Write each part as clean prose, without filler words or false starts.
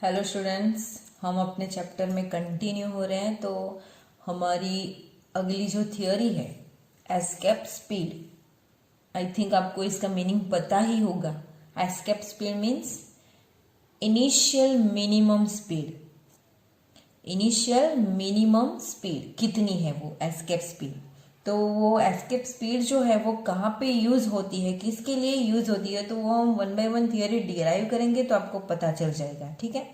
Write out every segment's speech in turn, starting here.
Hello students, हम अपने chapter में कंटिन्यू हो रहे हैं। तो हमारी अगली जो थियोरी है एस्केप स्पीड, आई थिंक आपको इसका मीनिंग पता ही होगा। Escape speed means initial minimum speed. Initial minimum speed कितनी है वो एस्केप स्पीड। तो वो एस्केप स्पीड जो है वो कहाँ पे यूज होती है, किसके लिए यूज होती है, तो वो हम one by one theory derive करेंगे तो आपको पता चल जाएगा। ठीक है,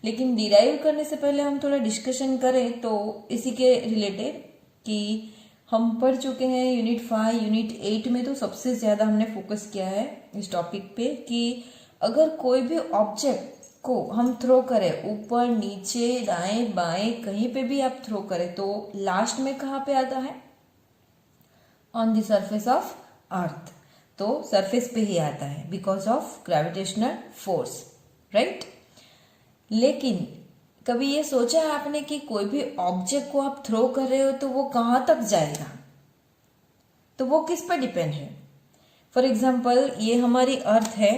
लेकिन डिराइव करने से पहले हम थोड़ा डिस्कशन करें तो इसी के रिलेटेड कि हम पढ़ चुके हैं यूनिट 5 यूनिट 8 में। तो सबसे ज़्यादा हमने फोकस किया है इस टॉपिक पे कि अगर कोई भी ऑब्जेक्ट को हम थ्रो करें, ऊपर नीचे दाएं बाएं कहीं पे भी आप थ्रो करें, तो लास्ट में कहाँ पे आता है? ऑन द सरफेस ऑफ अर्थ। तो सरफेस पे ही आता है because of gravitational force, right. लेकिन कभी ये सोचा है आपने कि कोई भी ऑब्जेक्ट को आप थ्रो कर रहे हो तो वो कहाँ तक जाएगा? तो वो किस पर डिपेंड है? फॉर एग्जाम्पल ये हमारी अर्थ है,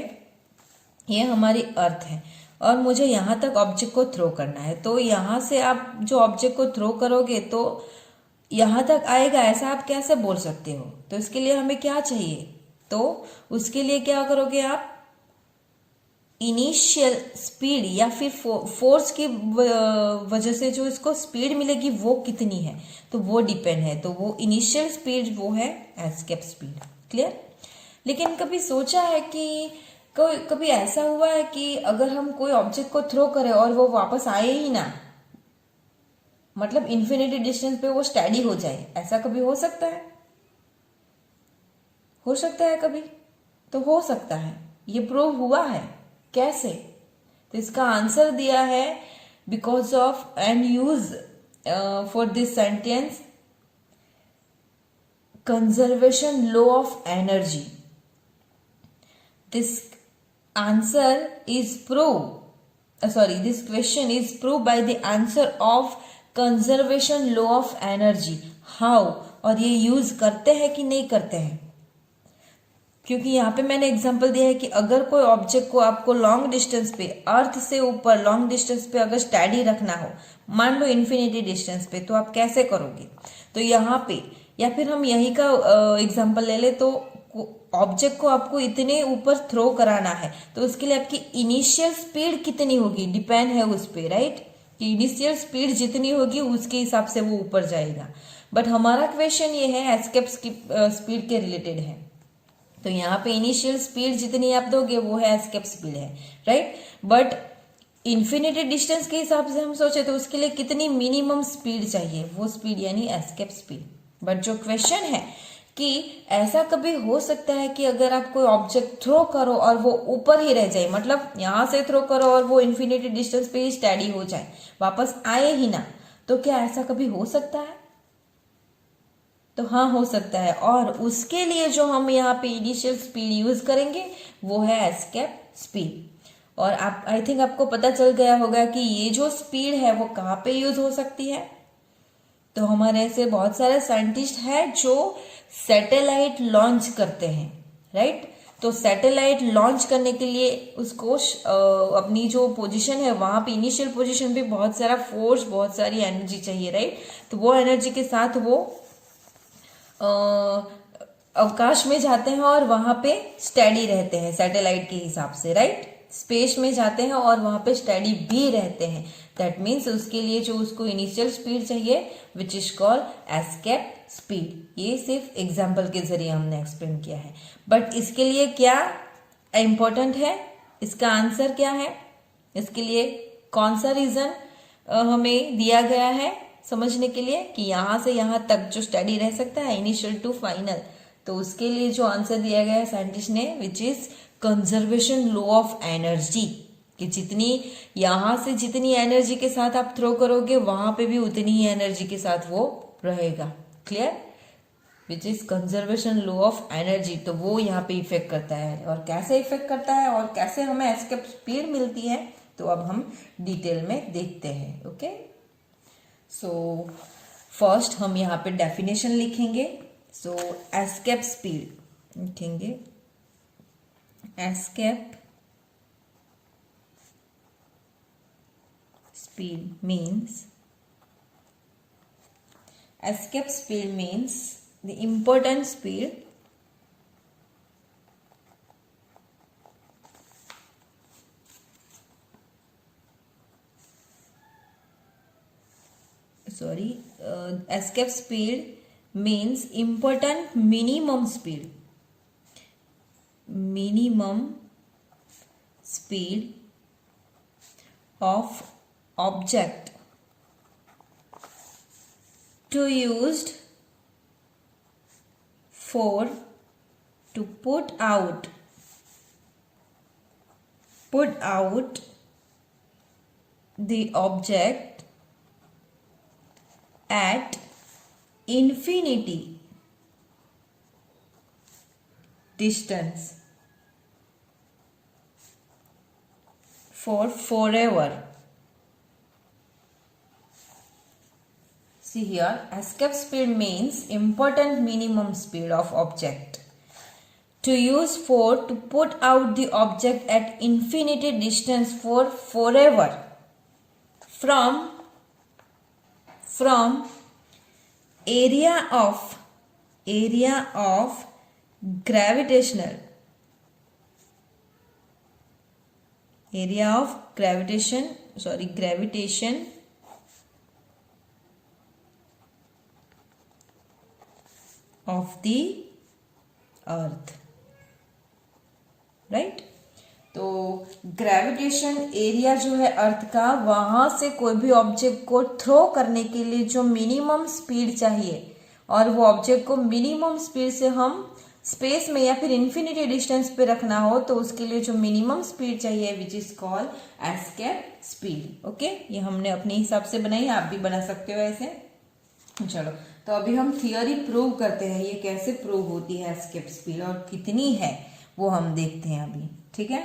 ये हमारी अर्थ है और मुझे यहाँ तक ऑब्जेक्ट को थ्रो करना है। तो यहाँ से आप जो ऑब्जेक्ट को थ्रो करोगे तो यहाँ तक आएगा, ऐसा आप कैसे बोल सकते हो? तो इसके लिए हमें क्या चाहिए? तो उसके लिए क्या करोगे आप? इनिशियल स्पीड या फिर फोर्स की वजह से जो इसको स्पीड मिलेगी वो कितनी है, तो वो डिपेंड है। तो वो इनिशियल स्पीड वो है एस्केप स्पीड। क्लियर? लेकिन कभी सोचा है कि कभी ऐसा हुआ है कि अगर हम कोई ऑब्जेक्ट को थ्रो करें और वो वापस आए ही ना, मतलब इन्फिनिटी डिस्टेंस पे वो स्टडी हो जाए, ऐसा कभी हो सकता है? हो सकता है कभी? तो हो सकता है, ये प्रूव हुआ है। कैसे? तो इसका आंसर दिया है because of and use for this sentence conservation law of energy. This answer is prove this question is proved by the answer of conservation law of energy. how? और ये यूज करते हैं कि नहीं करते हैं? क्योंकि यहाँ पे मैंने एग्जांपल दिया है कि अगर कोई ऑब्जेक्ट को आपको लॉन्ग डिस्टेंस पे, अर्थ से ऊपर लॉन्ग डिस्टेंस पे अगर स्टडी रखना हो, मान लो इन्फिनिटी डिस्टेंस पे, तो आप कैसे करोगे? तो यहाँ पे या फिर हम यहीं का एग्जांपल ले ले, तो ऑब्जेक्ट को आपको इतने ऊपर थ्रो कराना है तो उसके लिए आपकी इनिशियल स्पीड कितनी होगी, डिपेंड है उस पर, राइट। कि इनिशियल स्पीड जितनी होगी उसके हिसाब से वो ऊपर जाएगा। बट हमारा क्वेश्चन ये है एस्केप स्पीड के रिलेटेड है। तो यहाँ पे इनिशियल स्पीड जितनी आप दोगे वो है एस्केप स्पीड है, राइट। बट इन्फिनिटी डिस्टेंस के हिसाब से हम सोचे तो उसके लिए कितनी मिनिमम स्पीड चाहिए, वो स्पीड यानी एस्केप स्पीड। बट जो क्वेश्चन है कि ऐसा कभी हो सकता है कि अगर आप कोई ऑब्जेक्ट थ्रो करो और वो ऊपर ही रह जाए, मतलब यहां से थ्रो करो और वो इन्फिनिटी डिस्टेंस पे ही स्टडी हो जाए, वापस आए ही ना, तो क्या ऐसा कभी हो सकता है? तो हाँ, हो सकता है। और उसके लिए जो हम यहाँ पे इनिशियल स्पीड यूज करेंगे वो है एस्केप स्पीड। और आप, आई थिंक आपको पता चल गया होगा कि ये जो स्पीड है वो कहाँ पे यूज हो सकती है। तो हमारे ऐसे बहुत सारे साइंटिस्ट हैं जो सैटेलाइट लॉन्च करते हैं, राइट। तो सैटेलाइट लॉन्च करने के लिए उसको अपनी जो पोजीशन है वहां पे, इनिशियल पोजीशन पे बहुत सारा फोर्स, बहुत सारी एनर्जी चाहिए, राइट। तो वो एनर्जी के साथ वो अवकाश में जाते हैं और वहां पे स्टडी रहते हैं सैटेलाइट के हिसाब से, राइट। स्पेस में जाते हैं और वहां पे स्टडी भी रहते हैं। दैट मीन्स उसके लिए जो उसको इनिशियल स्पीड चाहिए which is called escape speed. ये सिर्फ एग्जाम्पल के जरिए हमने एक्सप्लेन किया है। बट इसके लिए क्या इंपॉर्टेंट है, इसका आंसर क्या है, इसके लिए कौन सा रीजन हमें दिया गया है समझने के लिए कि यहां से यहां तक जो स्टडी रह सकता है इनिशियल टू फाइनल, तो उसके लिए जो आंसर दिया गया है साइंटिस्ट ने which is conservation law of energy. कि जितनी यहां से जितनी एनर्जी के साथ आप थ्रो करोगे वहां पे भी उतनी ही एनर्जी के साथ वो रहेगा। Clear? Which is conservation law of energy. तो वो यहाँ पे इफेक्ट करता है। और कैसे इफेक्ट करता है और कैसे हमें एस्केप स्पीड मिलती है तो अब हम डिटेल में देखते हैं। ओके, सो फर्स्ट हम यहाँ पे डेफिनेशन लिखेंगे। सो एस्केप स्पीड लिखेंगे, escape speed means the important speed escape speed means important minimum speed of object to used for to put out the object at infinity distance for forever. See here, escape speed means important minimum speed of object to use for to put out the object at infinity distance for forever from area of gravitation of the earth, right. तो gravitation area जो है अर्थ का, वहां से कोई भी object को throw करने के लिए जो मिनिमम स्पीड चाहिए और वो ऑब्जेक्ट को मिनिमम स्पीड से हम स्पेस में या फिर इन्फिनिटी डिस्टेंस पे रखना हो तो उसके लिए जो मिनिमम स्पीड चाहिए which is called escape speed. Okay, ये हमने अपने हिसाब से बनाई, आप भी बना सकते हो ऐसे। चलो, तो अभी हम थियोरी प्रूव करते हैं, ये कैसे प्रूव होती है एस्केप स्पीड और कितनी है वो हम देखते हैं अभी, ठीक है।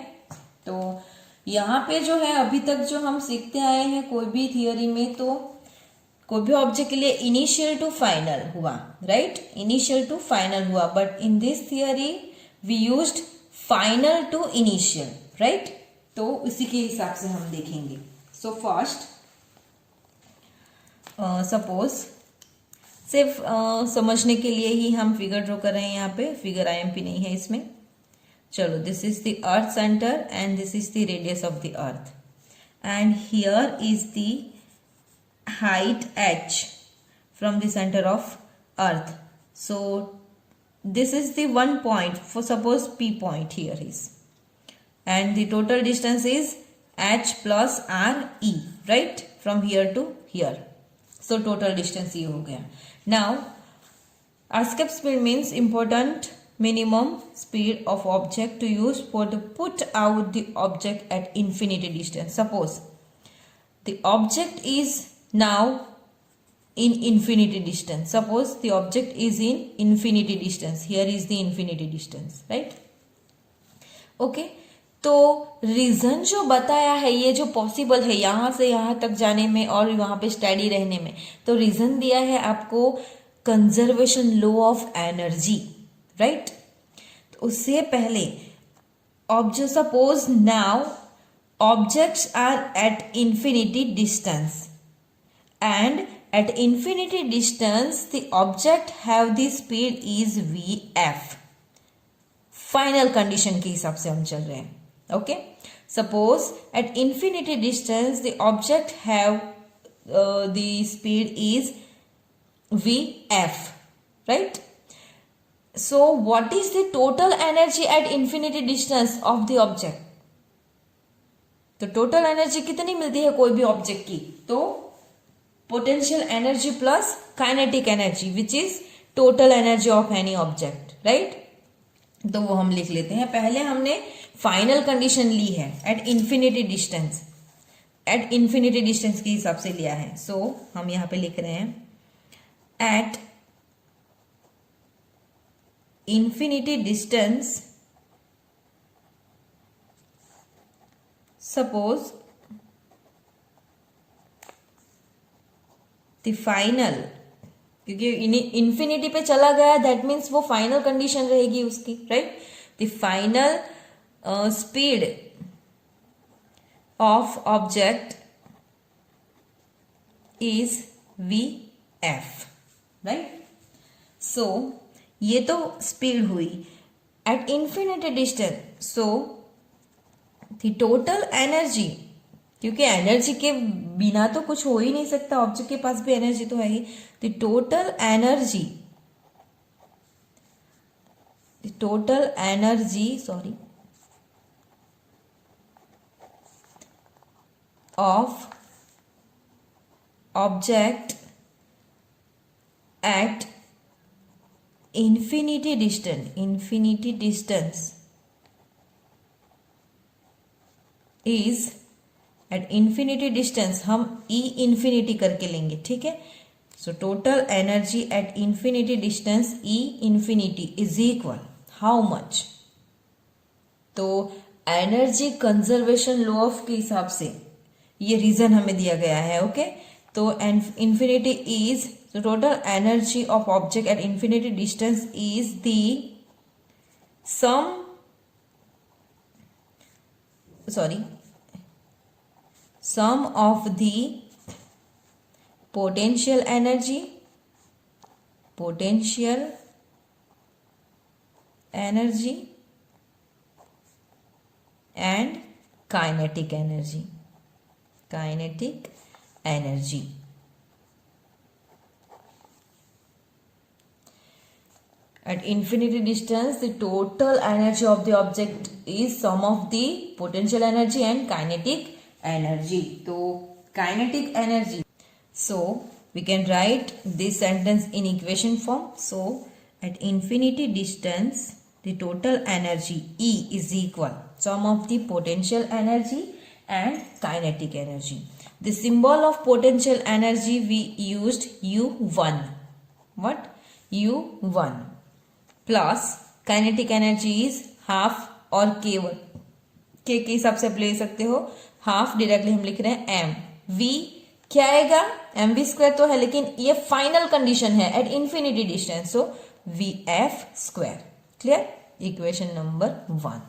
तो यहाँ पे जो है अभी तक जो हम सीखते आए हैं कोई भी थियोरी में, तो कोई भी ऑब्जेक्ट के लिए इनिशियल टू फाइनल हुआ, राइट, इनिशियल टू फाइनल हुआ, but in this theory we used final to initial, right. तो इसी के हिसाब से हम देखेंगे। सो फर्स्ट सपोज सिर्फ समझने के लिए ही हम फिगर ड्रॉ कर रहे हैं, यहाँ पे फिगर आईएमपी नहीं है इसमें। चलो, this is the earth centre and this is the radius of the earth and here is the height h from the center of earth. So this is the one point, for suppose P point here is, and the total distance is h plus r e, right, from here to here. So total distance ये हो गया। Now escape speed means important minimum speed of object to use for to put out the object at infinity distance. Suppose the object is now in infinity distance. Suppose the object is in infinity distance. Here is the infinity distance, right? Okay. तो reason जो बताया है, ये जो possible है यहां से यहां तक जाने में और वहां पे स्टडी रहने में, तो रीजन दिया है आपको conservation law of energy, right. तो उससे पहले object, suppose now objects are at infinity distance and at infinity distance the object have the speed is vf, final condition के हिसाब से हम चल रहे हैं। Okay, suppose eight infinity distance the object have the speed is vf, right. So what is the total energy at infinity distance of the object? तो total energy कितनी मिलती है कोई भी ऑब्जेक्ट की? तो potential energy plus kinetic energy which is total energy of any object, right. तो वो हम लिख लेते हैं। पहले हमने फाइनल कंडीशन ली है eight infinity distance, eight infinity distance के हिसाब से लिया है। सो हम यहां पे लिख रहे हैं at infinity distance suppose the final, क्योंकि इंफिनिटी पे चला गया दैट मीन्स वो फाइनल कंडीशन रहेगी उसकी, right. The final speed of object is vf, right. So ये तो स्पीड हुई at infinity distance. So the total energy, क्योंकि एनर्जी के बिना तो कुछ हो ही नहीं सकता, ऑब्जेक्ट के पास भी एनर्जी तो है ही. The total energy sorry of object at infinity distance is at infinity distance, हम e infinity करके लेंगे, ठीक है. So total energy at infinity distance e infinity is equal how much. तो एनर्जी कंजर्वेशन लॉ ऑफ के हिसाब से ये रीजन हमें दिया गया है. ओके, तो infinity is the total energy of object at infinity distance is the sum of the potential energy and kinetic energy. At infinity distance, the total energy of the object is sum of the potential energy and kinetic energy. So, kinetic energy. So, we can write this sentence in equation form. So, at infinity distance, the total energy E is equal sum of the potential energy and kinetic energy. The symbol of potential energy we used U1. What? U1. Plus kinetic energy is half, और केवल के हिसाब से आप ले सकते हो half. Directly हम लिख रहे हैं एम वी. क्या आएगा? एम वी स्क्वायर तो है, लेकिन ये फाइनल कंडीशन है eight infinity distance, so we F square. Clear? Equation number 1.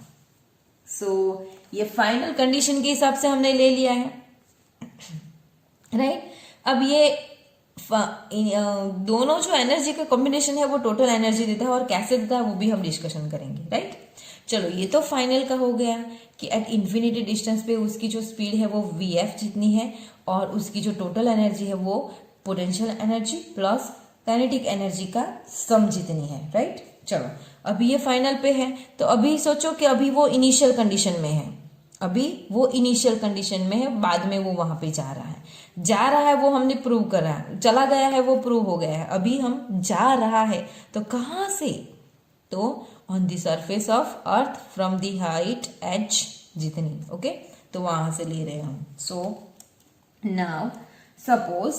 सो ये फाइनल कंडीशन के हिसाब से हमने ले लिया है, राइट. अब ये दोनों जो एनर्जी का कॉम्बिनेशन है वो टोटल एनर्जी देता है, और कैसे देता है वो भी हम डिस्कशन करेंगे, राइट. चलो, ये तो फाइनल का हो गया कि एट इन्फिनिटी डिस्टेंस पे उसकी जो स्पीड है वो वी एफ जितनी है, और उसकी जो टोटल एनर्जी है वो potential energy plus kinetic energy का सम जितनी है, राइट. चलो, अभी ये फाइनल पे है, तो अभी सोचो कि अभी वो इनिशियल कंडीशन में है, बाद में वो वहां पे जा रहा है, वो हमने प्रूव करा है. चला गया है वो प्रूव हो गया है, अभी हम जा रहा है, तो कहां से? तो on the surface of earth from the height H जितनी, ओके, तो वहां से ले रहे हैं हम. So now suppose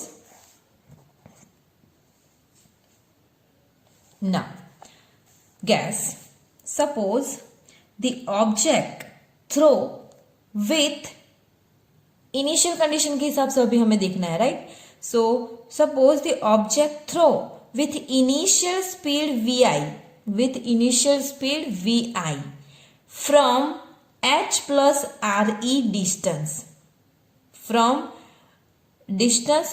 suppose the object throw with initial condition के हिसाब से अभी हमें देखना है, right. So suppose the object throw with initial speed V I from H plus R E distance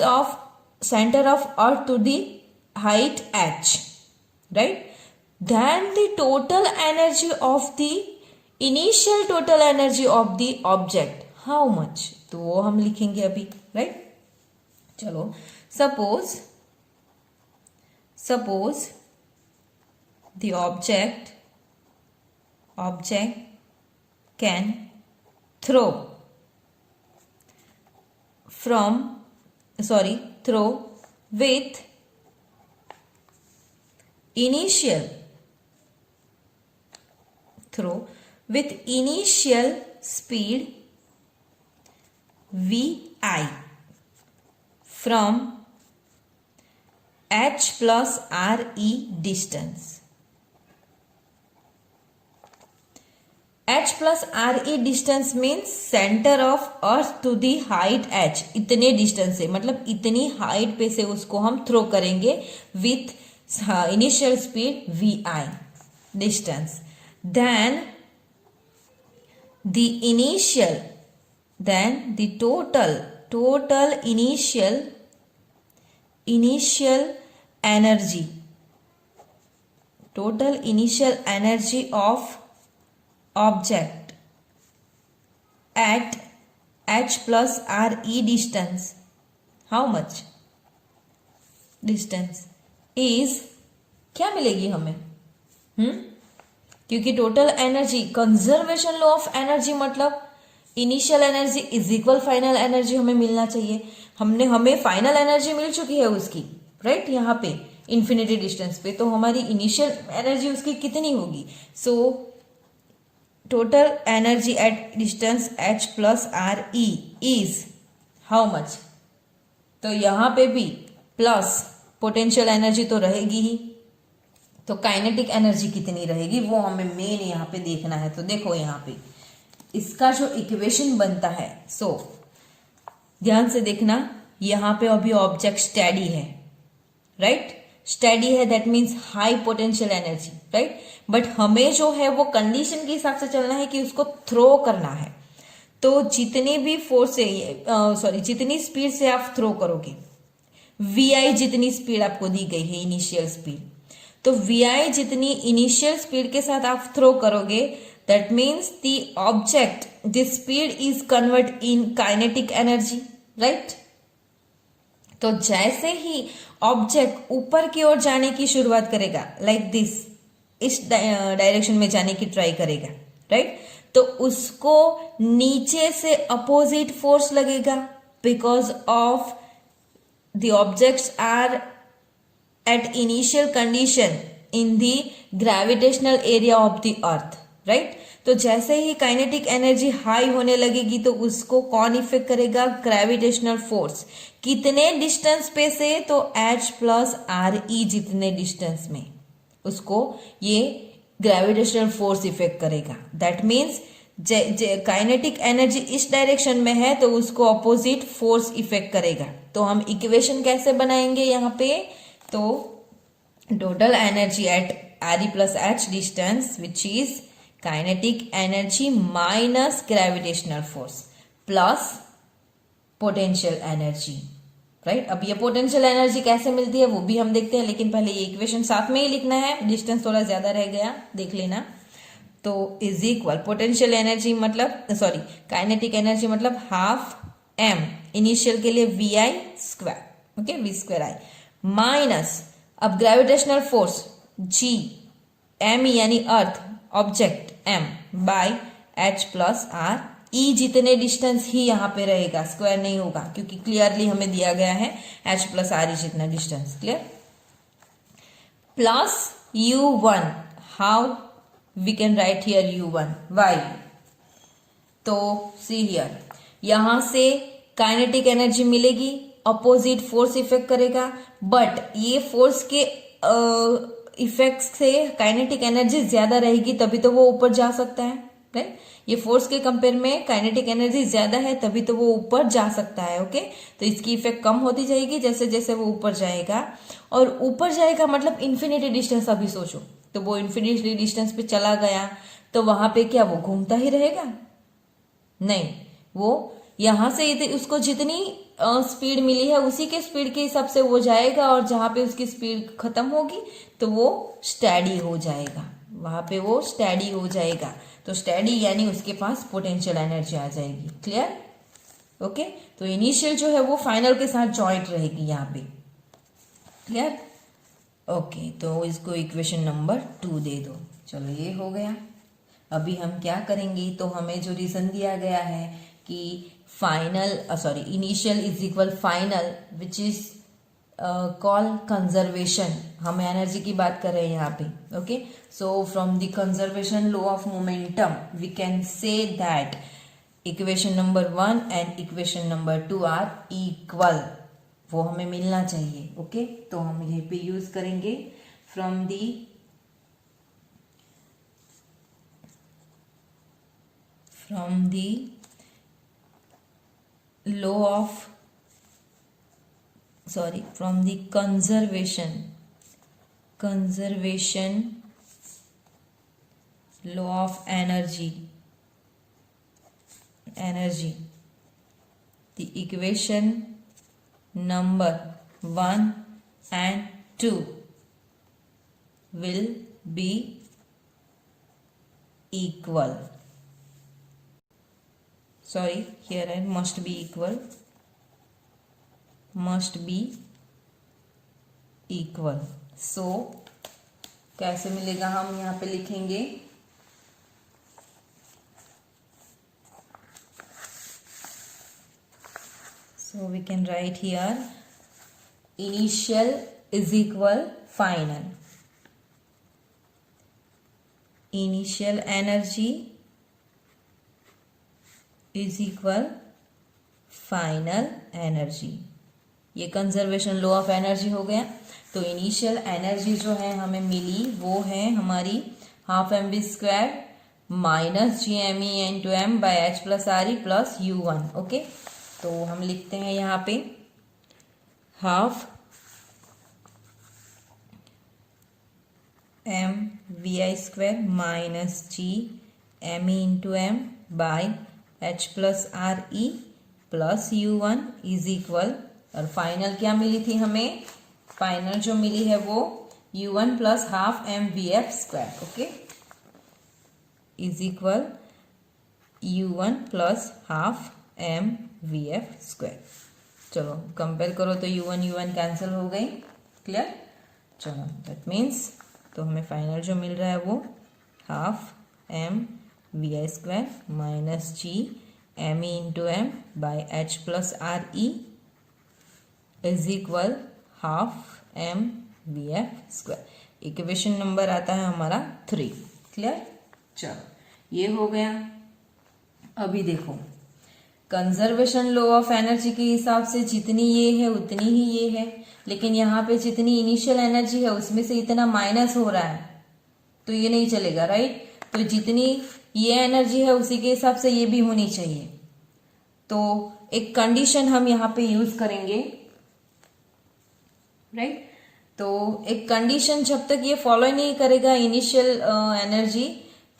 of centre of earth to the height H, right. then the total energy of the initial total energy of the object how much, तो वो हम लिखेंगे अभी, right. चलो, suppose the object can throw with initial speed vi from h plus re distance. h plus re distance means center of earth to the height h. इतने distance से, मतलब इतनी हाइट पे से उसको हम थ्रो करेंगे with initial speed vi distance. Then the total initial initial energy, total initial energy of object at h plus r e distance, how much distance is, क्या मिलेगी हमें? क्योंकि total energy, conservation law of energy मतलब initial energy is equal final energy हमें मिलना चाहिए। हमें final energy मिल चुकी है उसकी, राइट, यहाँ पे इन्फिनिटी डिस्टेंस पे, तो हमारी इनिशियल एनर्जी उसकी कितनी होगी? So total energy at distance h plus R E is how much? तो यहाँ पे भी प्लस पोटेंशियल एनर्जी तो रहेगी ही, तो काइनेटिक एनर्जी कितनी रहेगी वो हमें मेन यहाँ पे देखना है। तो देखो यहाँ पे इसका जो इक्वेशन बनता है, सो ध्यान से देखना, यहाँ पे अभी ऑब्जेक्ट स्टेडी है, राइट, स्टेडी है, that means high potential energy, right, but हमें जो है वो कंडीशन के हिसाब से चलना है कि उसको थ्रो करना है। तो जितनी भी फोर्स से जितनी स्पीड से आप थ्रो करोगे, vi जितनी स्पीड आपको दी गई है इनिशियल स्पीड, तो vi जितनी इनिशियल स्पीड के साथ आप थ्रो करोगे, that means the object the speed is convert in kinetic energy, right. तो जैसे ही ऑब्जेक्ट ऊपर की ओर जाने की शुरुआत करेगा, लाइक दिस, इस डायरेक्शन में जाने की ट्राई करेगा, राइट, तो उसको नीचे से अपोजिट फोर्स लगेगा, because of the objects are at initial condition in the gravitational area of the earth, right। तो जैसे ही काइनेटिक एनर्जी हाई होने लगेगी तो उसको कौन इफेक्ट करेगा? Gravitational force. कितने डिस्टेंस पे से? तो h प्लस आर ई जितने डिस्टेंस में उसको ये ग्रेविटेशनल फोर्स इफेक्ट करेगा। दैट मीन्स काइनेटिक एनर्जी इस डायरेक्शन में है तो उसको अपोजिट फोर्स इफेक्ट करेगा। तो हम इक्वेशन कैसे बनाएंगे यहाँ पे? तो total energy at are E plus H distance which is kinetic energy minus gravitational force plus potential energy, right. अब ये पोटेंशियल एनर्जी कैसे मिलती है वो भी हम देखते हैं, लेकिन पहले ये इक्वेशन साथ में ही लिखना है, डिस्टेंस थोड़ा ज्यादा रह गया, देख लेना। तो इज इक्वल पोटेंशियल एनर्जी मतलब काइनेटिक एनर्जी मतलब हाफ m इनिशियल के लिए V I square, okay, V square I minus, अब ग्रेविटेशनल फोर्स जी एम यानी earth, object M by H plus R E जितने डिस्टेंस ही यहाँ पे रहेगा, स्क्वायर नहीं होगा क्योंकि क्लियरली हमें दिया गया है एच प्लस आर ई जितना distance, clear, plus u1, how we can write here u1, why? तो सी हियर, यहां से काइनेटिक एनर्जी मिलेगी, अपोजिट फोर्स इफेक्ट करेगा, बट ये फोर्स के इफेक्ट से काइनेटिक एनर्जी ज्यादा रहेगी तभी तो वो ऊपर जा सकता है, राइट। ये फोर्स के कंपेयर में काइनेटिक एनर्जी ज्यादा है तभी तो वो ऊपर जा सकता है, ओके। तो इसकी इफेक्ट कम होती जाएगी जैसे जैसे वो ऊपर जाएगा, और ऊपर जाएगा मतलब इन्फिनिटी डिस्टेंस। अभी सोचो, तो वो इन्फिनिटी डिस्टेंस पे चला गया तो वहां पे क्या वो घूमता ही रहेगा? नहीं, वो यहां से उसको जितनी स्पीड मिली है उसी के स्पीड के हिसाब से वो जाएगा, और जहां पे उसकी स्पीड खत्म होगी तो वो स्टैडी हो जाएगा, वहां पे वो स्टैडी हो जाएगा। तो स्टैडी यानी उसके पास पोटेंशियल एनर्जी आ जाएगी, क्लियर, ओके। तो इनिशियल जो है वो फाइनल के साथ जॉइंट रहेगी यहाँ पे, क्लियर, ओके। तो इसको इक्वेशन नंबर 2 दे दो। चलो ये हो गया। अभी हम क्या करेंगे? तो हमें जो रीजन दिया गया है कि final initial is equal final which is call conservation, हम एनर्जी की बात कर रहे हैं यहाँ पे, okay. So from the conservation law of momentum we can say that equation number 1 and equation number 2 are equal, वो हमें मिलना चाहिए, ओके। तो हम यहीं पे यूज करेंगे from the law of from the conservation law of energy, the equation number 1 and 2 will be equal. Sorry, here I must be equal. Must be equal. So कैसे मिलेगा, हम यहाँ पे लिखेंगे so we can write here initial is equal final. Initial energy is equal final energy. ये conservation law of energy हो गया. तो इनिशियल एनर्जी जो है हमें मिली वो है हमारी half M B square minus G M E N to M by H plus R E plus U one. Okay, तो हम लिखते हैं यहाँ पे half M V I square minus G M E into M by H plus R E plus U one is equal, और final क्या मिली थी हमें, फाइनल जो मिली है वो U one plus half M V F square. Okay, is equal U one plus half M V F square. चलो कंपेयर करो तो यू वन कैंसिल हो गई. क्लियर. चलो दैट मीन्स तो हमें फाइनल जो मिल रहा है वो half M V I square minus G M E into M by H plus R E is equal half M V F square. Equation number आता है हमारा 3. क्लियर. चलो ये हो गया. अभी देखो कंजर्वेशन लॉ ऑफ एनर्जी के हिसाब से जितनी ये है उतनी ही ये है, लेकिन यहाँ पे जितनी इनिशियल एनर्जी है उसमें से इतना माइनस हो रहा है तो ये नहीं चलेगा. राइट. तो जितनी ये एनर्जी है उसी के हिसाब से ये भी होनी चाहिए. तो एक कंडीशन हम यहाँ पे यूज करेंगे. राइट. तो एक कंडीशन जब तक ये फॉलो नहीं करेगा इनिशियल एनर्जी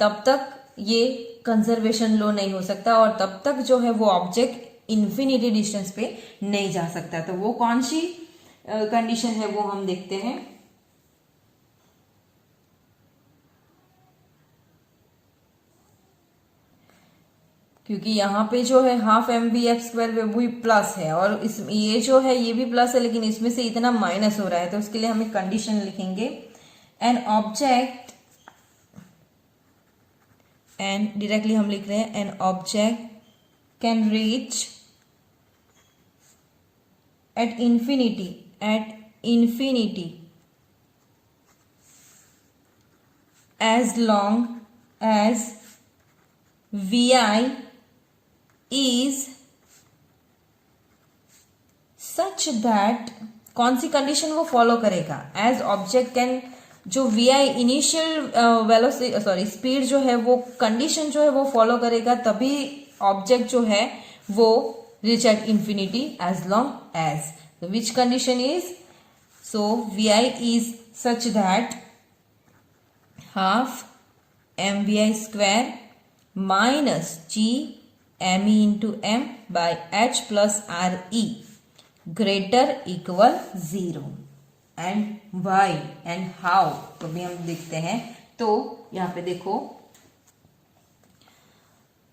तब तक ये कंजर्वेशन लो नहीं हो सकता, और तब तक जो है वो ऑब्जेक्ट इन्फिनिटी डिस्टेंस पे नहीं जा सकता. तो वो कौन सी कंडीशन है वो हम देखते हैं. क्योंकि यहाँ पे जो है half M B F square वो भी प्लस है और इस ये जो है ये भी प्लस है, लेकिन इसमें से इतना माइनस हो रहा है. तो उसके लिए हम एक कंडीशन लिखेंगे एन ऑब्जेक्ट, एंड डायरेक्टली हम लिख रहे हैं an object can reach at infinity as long as vi is such that, कौन सी कंडीशन वो फॉलो करेगा, एज ऑब्जेक्ट कैन, जो V I initial velocity sorry speed जो है वो कंडीशन जो है वो फॉलो करेगा, तभी ऑब्जेक्ट जो है वो reach at infinity as long as which condition is, so V I is such that half M V I square minus G M E into M by H plus R E greater equal 0 and why and how. तो भी हम देखते हैं. तो यहां पे देखो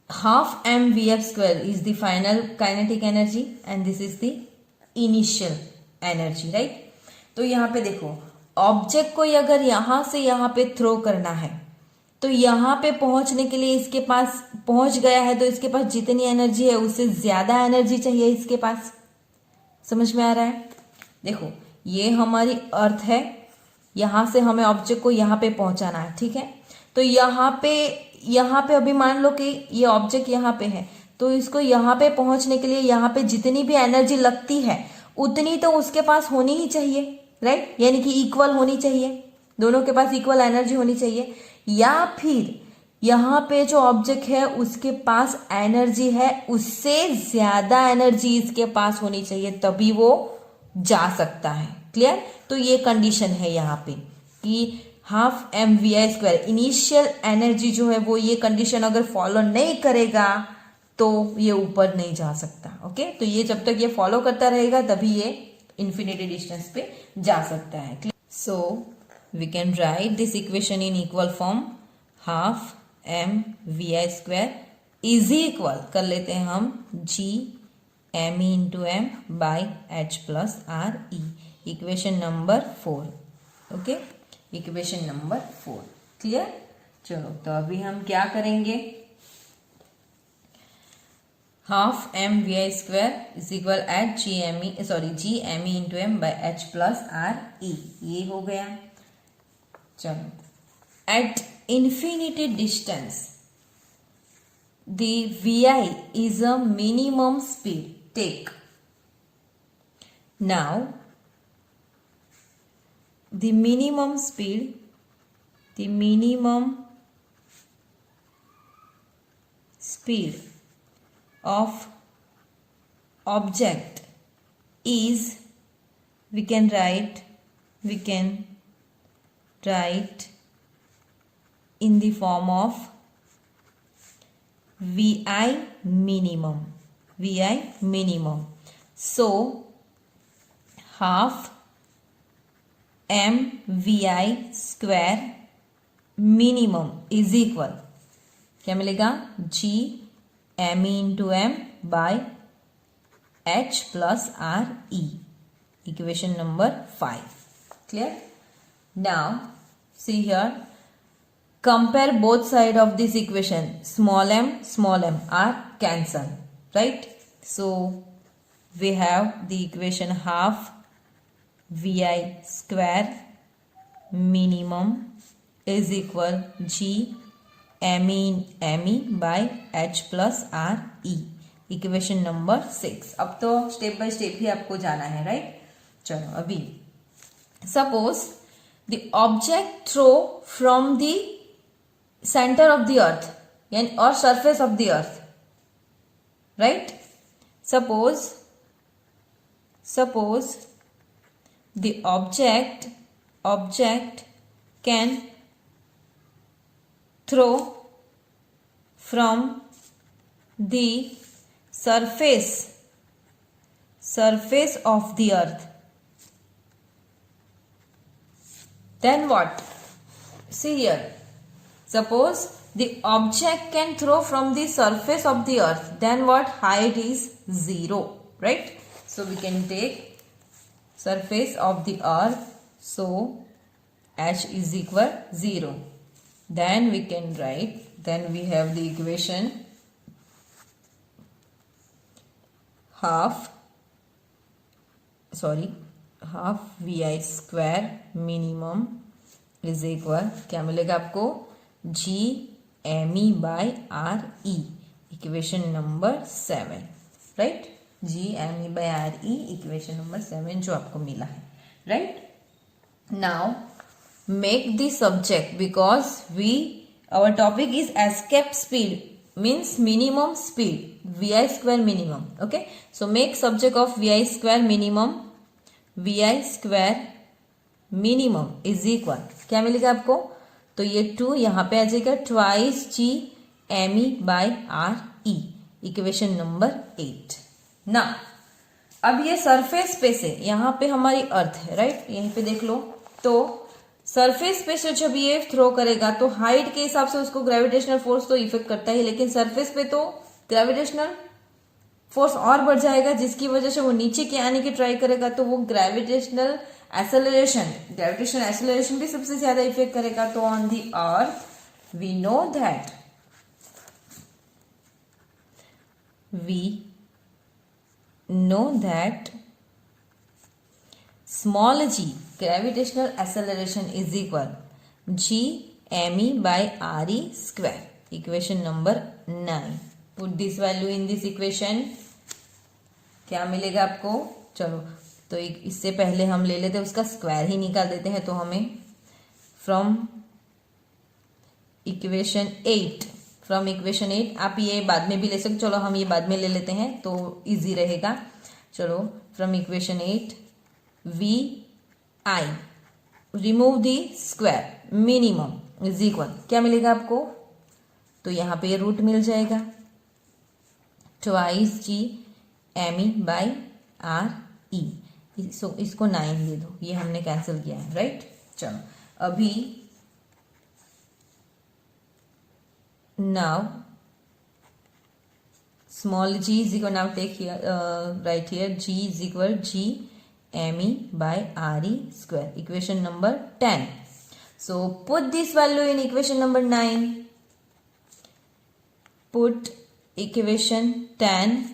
half M V F square is the final kinetic energy and this is the initial energy. Right. तो यहां पे देखो ऑब्जेक्ट को अगर यहां से यहां पे थ्रो करना है तो यहां पे पहुंचने के लिए इसके पास पहुंच गया है तो इसके पास जितनी एनर्जी है उससे ज्यादा एनर्जी चाहिए इसके पास. समझ में आ रहा है. देखो ये हमारी अर्थ है, यहां से हमें ऑब्जेक्ट को यहां पे पहुंचाना है. ठीक है. तो यहां पे अभी मान लो कि ये ऑब्जेक्ट यहां पे है तो इसको यहां पे पहुंचने के लिए यहां पे जितनी भी एनर्जी लगती है उतनी तो उसके पास होनी ही चाहिए. राइट. यानी कि इक्वल होनी चाहिए, दोनों के पास इक्वल एनर्जी होनी चाहिए. या फिर यहां पे जो ऑब्जेक्ट है उसके पास एनर्जी है उससे ज्यादा एनर्जी इसके पास होनी चाहिए तभी वो जा सकता है. क्लियर. तो ये कंडीशन है यहाँ पे कि half M V I square initial energy जो है वो ये कंडीशन अगर फॉलो नहीं करेगा तो ये ऊपर नहीं जा सकता. ओके. तो ये जब तक ये फॉलो करता रहेगा तभी ये इन्फिनिटी डिस्टेंस पे जा सकता है। So we can write this equation in equal form, half M V I square is equal कर लेते हैं हम G M E into M by H plus R E, equation number 4। Okay, equation number 4 clear. चलो तो अभी हम क्या करेंगे, half M V I square is equal at G M E into M by H plus R E, ये हो गया। चलो eight infinity distance the V I is a minimum speed, take now the minimum speed of object is, we can write in the form of vi minimum, so half M V I square minimum is equal, क्या मिलेगा, G M E into M by H plus R E, equation number 5 clear. Now see here, compare both side of this equation, small M R cancel, right. So we have the equation half vi square minimum is equal g me by h plus r e, equation number 6। अब तो step by step ही आपको जाना है, right. चलो अभी suppose the object throw from the centre of the earth यानी और surface of the earth, right. Suppose the object can throw from the surface of the earth, then what, see here, suppose the object can throw from the surface of the earth, then what, height is 0, right. So we can take surface of the earth, so h is equal 0, then we can write, then we have the equation half vi square minimum is equal, क्या मिलेगा आपको, g m e by r e, equation number 7, right. G M E by R E, equation number 7 जो आपको मिला है, right. Now make the subject, because our topic is escape speed means minimum speed V I square minimum, okay. So make subject of V I square minimum is equal, क्या मिलेगा आपको, तो ये 2 यहां पे आ जाएगा, twice G M E by R E, equation number 8 ना। अब ये सरफेस पे से यहां पे हमारी अर्थ है, राइट, यहीं पे देख लो, तो सरफेस पे से जब ये थ्रो करेगा तो हाइट के हिसाब से उसको ग्रेविटेशनल फोर्स तो इफेक्ट करता है, लेकिन सरफेस पे तो ग्रेविटेशनल फोर्स और बढ़ जाएगा, जिसकी वजह से वो नीचे के आने की ट्राई करेगा, तो वो ग्रेविटेशनल एसेलरेशन भी सबसे ज्यादा इफेक्ट करेगा। तो on the earth we know that small g gravitational acceleration is equal g me by re square, equation number 9। put this value in this equation, क्या मिलेगा आपको, चलो तो इससे पहले हम ले लेते हैं उसका स्क्वायर ही निकाल देते हैं, तो हमें फ्रॉम इक्वेशन 8 आप ये बाद में भी ले सकते, चलो हम ये बाद में ले लेते हैं तो इजी रहेगा। चलो from equation 8 V I remove the square minimum is equal, क्या मिलेगा आपको, तो यहाँ पे ये रूट मिल जाएगा, twice G M E by R E, इसको 9 दे दो, ये हमने कैंसिल किया है, राइट। चलो अभी now small g is equal, now take here right here g is equal g me by re square, equation number 10. So put this value in equation number 9. Put equation 10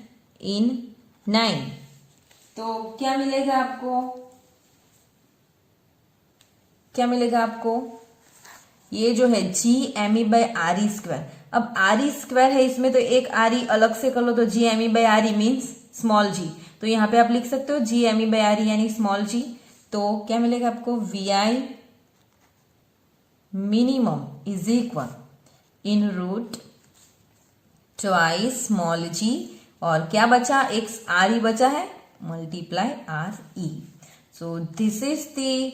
in 9. तो क्या मिलेगा आपको, क्या मिलेगा आपको, ये जो है G M E by R E square. अब आर ई स्क्वायर है इसमें, तो एक आर ई अलग से कर लो, तो G M E by R E means small G, तो यहाँ पे आप लिख सकते हो G M E by R E यानी स्मॉल जी। तो क्या मिलेगा आपको, V I minimum is equal in root twice small G, और क्या बचा, एक आर ई बचा है, multiply R E. So this is the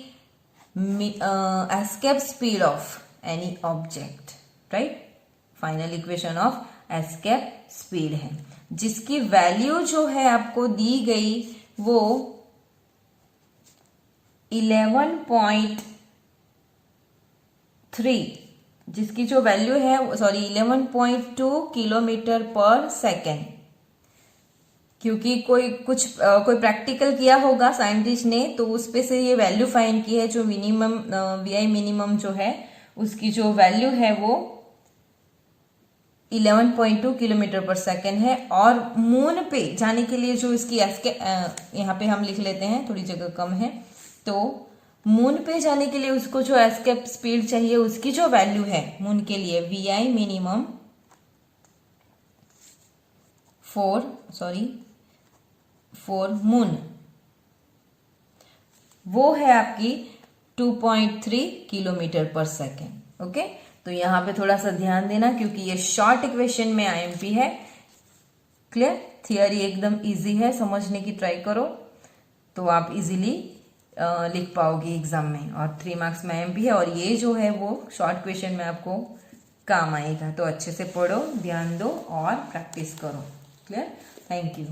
escape speed of any object, right? Final equation of escape speed है, जिसकी वैल्यू जो है आपको दी गई वो 11.3, जिसकी जो वैल्यू है, सॉरी 11.2 किलोमीटर पर सेकेंड। क्योंकि कोई प्रैक्टिकल किया होगा साइंटिस्ट ने, तो उस पे से ये वैल्यू फाइंड की है, जो मिनिमम वी आई मिनिमम जो है उसकी जो वैल्यू है वो 11.2 किलोमीटर पर सेकेंड है। और मून पे जाने के लिए जो इसकी यहाँ पे हम लिख लेते हैं, थोड़ी जगह कम है, तो मून पे जाने के लिए उसको जो एस्केप स्पीड चाहिए उसकी जो वैल्यू है मून के लिए, V I minimum for moon, वो है आपकी 2.3 किलोमीटर पर सेकेंड। ओके, तो यहां पे थोड़ा सा ध्यान देना, क्योंकि ये शॉर्ट इक्वेशन में आईएमपी है। क्लियर, थियरी एकदम इजी है, समझने की ट्राई करो तो आप इजीली लिख पाओगे एग्जाम में, और 3 मार्क्स में आईएमपी है, और ये जो है वो शॉर्ट क्वेश्चन में आपको काम आएगा। तो अच्छे से पढ़ो, ध्यान दो और प्रैक्टिस करो। Clear, thank you.